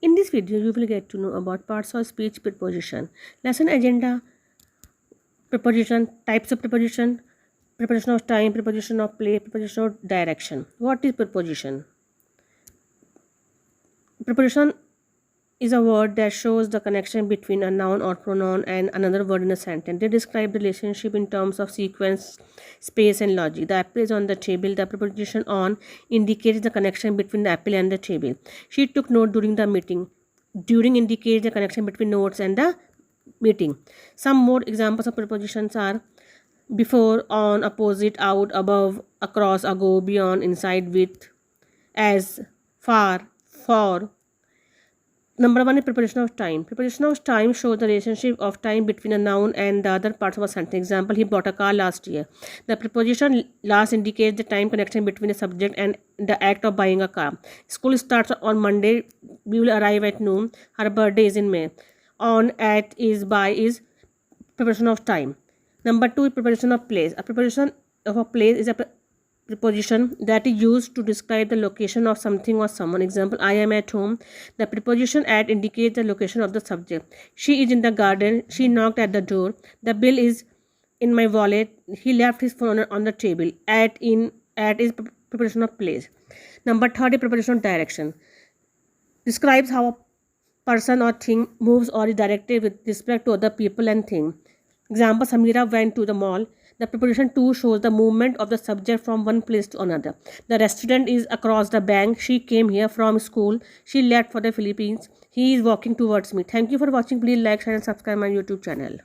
In this video, you will get to know about parts of speech preposition, lesson agenda, preposition, types of preposition, preposition of time, preposition of place, preposition of direction. What is preposition? Preposition is a word that shows the connection between a noun or pronoun and another word in a sentence. They describe the relationship in terms of sequence, space, and logic. The apple is on the table. The preposition on indicates the connection between the apple and the table. She took note during the meeting. During indicates the connection between notes and the meeting. Some more examples of prepositions are before, on, opposite, out, above, across, ago, beyond, inside, with, as, far, for. Number one is preposition of time. Preposition of time shows the relationship of time between a noun and the other parts of a sentence. Example, he bought a car last year. The preposition last indicates the time connection between the subject and the act of buying a car. School starts on Monday. We will arrive at noon. Her birthday is in May. On, at, is, by is preposition of time. Number two is preposition of place. A preposition of a place is a preposition that is used to describe the location of something or someone. Example, I am at home. The preposition at indicates the location of the subject. She is in the garden. She knocked at the door. The bill is in my wallet. He left his phone on the table. At is preposition of place. Number third is preposition of direction. Describes how a person or thing moves or is directed with respect to other people and things. Example, Samira went to the mall. The preposition to shows the movement of the subject from one place to another. The restaurant is across the bank. She came here from school. She left for the Philippines. He is walking towards me. Thank you for watching. Please like, share and subscribe my YouTube channel.